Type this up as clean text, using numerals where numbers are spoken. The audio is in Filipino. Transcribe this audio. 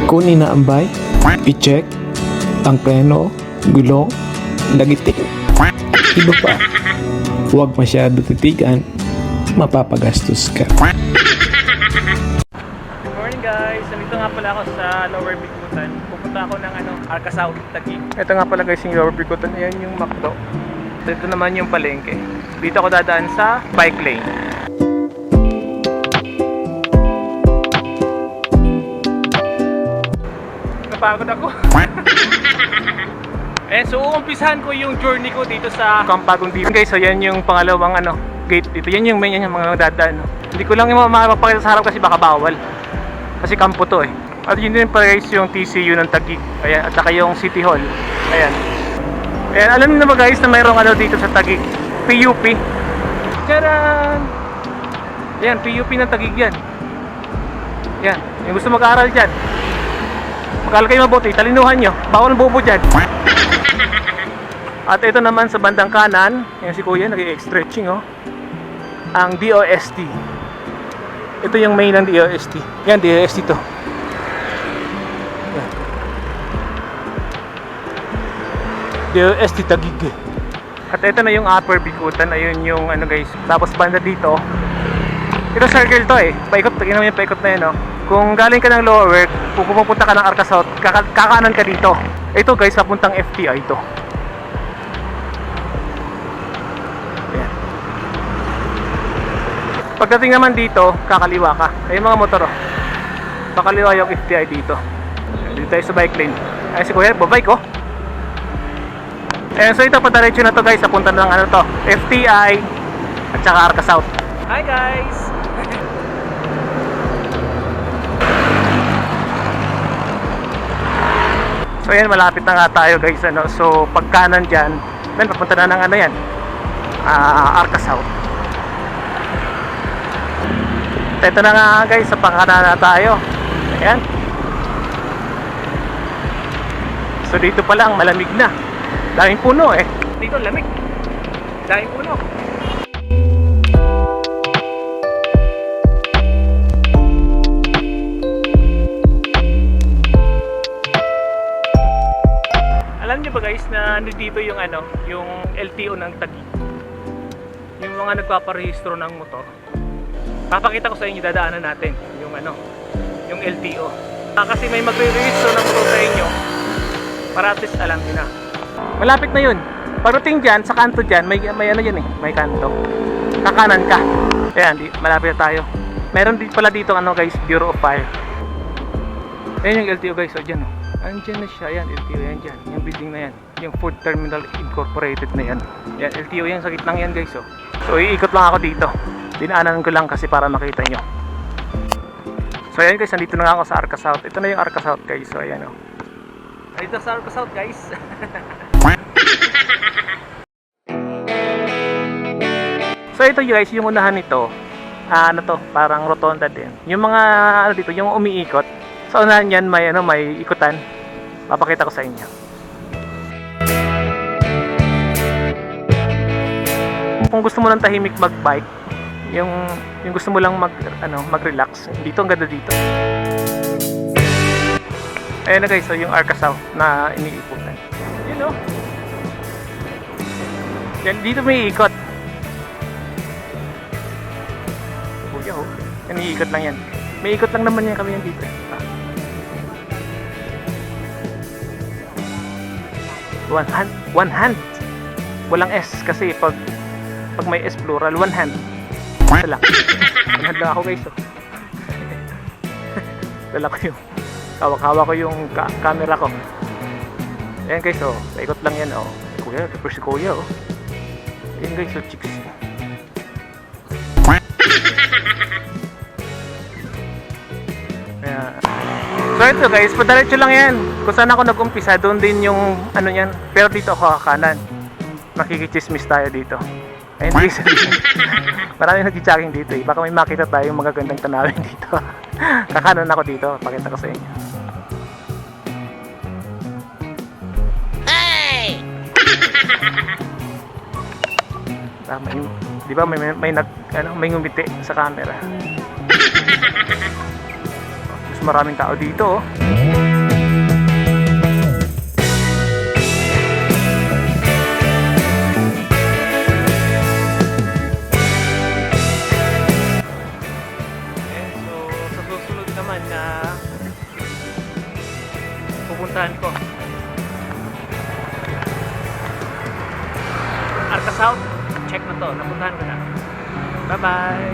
Kunin na ang bike, i-check ang preno, gulong, lagitik, at iba pa. Huwag masyado titigan, mapapagastos ka. Good morning guys! Nandito nga pala ako sa Lower Bikutan. Pupunta ako ng Arcasao, Taguig. Ito nga pala guys yung Lower Bikutan. Ayan yung McDo. Ito naman yung palengke. Dito ako dadaan sa bike lane. Napagod ako. So uumpisahan ko yung journey ko dito sa Campagong Dito. Guys, so yan yung pangalawang gate dito. Yan yung main, yan yung mga dadaan. Hindi ko lang yung mapapakita sa harap kasi baka bawal. Kasi kampo to eh. At yun din pala guys yung TCU ng Taguig. Ayan, at saka yung City Hall. Ayan. Ayan, alam niyo na ba guys na mayroong dito sa Taguig? PUP. Tcharan! Ayan, PUP ng Taguig yan. Ayan, yung gusto mag-aaral dyan. Mag-aaral kayo mabuti, talinuhan nyo. Bawal bobo dyan. At ito naman sa bandang kanan, yung si Kuya nag-i-stretching oh. Ang DOST. Ito yung main ng DOST. Yan, DOST to. Yan. DOST Taguig. At ito na yung Upper Bikutan. Ayun yung guys. Tapos banda dito. Ito circle to eh. Paikot, tingnan mo yung paikot na yun oh. Kung galing ka ng Lower, kung pupunta ka ng Arcasao, kakanan ka dito. Ito guys, papuntang FTI to. Ayan. Pagdating naman dito, kakaliwa ka. Ayun mga motor oh. Kakaliwa yung FTI dito. Dito tayo sa bike lane. Ayun si Kuya, babike oh. Ayan, so ito padiretso na to guys. Papunta ng to, FTI at saka Arcasao. Hi guys! So yan, malapit na nga tayo guys So pag kanan dyan, then papunta na ng yan Arcasao. Ito na nga guys, sa pangkanan na tayo. Ayan. So dito pa lang malamig na. Daming puno eh. Dito lamig. Daming puno. Alam niyo ba guys na dito yung yung LTO ng Taguig. Yung mga nagpaparehistro ng motor. Papakita ko sa inyo, dadaanan natin yung yung LTO. Kasi may magre-rehistro ng motor sa inyo. Para at least alam niyo na. Malapit na yun. Pagdating dyan, sa kanto dyan, may yan eh, may kanto. Kakanan ka. Ayan, malapit na tayo. Meron din pala dito guys, Bureau of Fire. Ayan yung LTO guys, so dyan oh. Andyan na siya, yan, LTO yan dyan. Yung building na yan, yung Food Terminal Incorporated na yan. Yan, LTO yan, sa gitnang yan guys oh. So iikot lang ako dito. Dinaanan ko lang kasi para makita nyo. So ayan guys, nandito na nga ako sa Arcasao. Ito na yung Arcasao guys, so ayan oh. Nandito sa Arcasao guys. So ito guys, yung unahan nito to, parang rotonda din. Yung mga dito, yung umiikot. Sa unahan yan may may ikutan. Papakita ko sa inyo. Kung gusto mo lang tahimik mag-bike, yung gusto mo lang mag-relax, dito ang ganda dito. Ayan na guys, so yung Arcasao na iniikutan. Yun oh. Yan, dito may ikot. Kuya oh. Iniikot lang yan. May ikot lang naman yan kami yan dito. One hand. Walang S kasi pag may S plural, one hand. Dala. One hand lang ako guys. Oh. Dala ko yung hawak-hawak ko yung camera ko. Ayan guys oh, paikot lang yan oh. Kuya, tapos si Kuya oh. Ayan guys oh, chicks. So ito guys, padiretso lang yan. Kung saan ako nag-umpisa, doon din yung yan. Pero dito ako kakanan. Makikichismis tayo dito. Ayun guys. Maraming nag-jogging dito eh. Baka may makita tayong magagandang tanawin dito. Kakanan ako dito. Pakita ko sa inyo. Hey! Tama yung, di ba may ngumiti sa camera. maraming tao dito. Oh. And so, sa susunod naman na pupuntahan ko, Arca South, check na to, napuntahan ko na. Bye bye!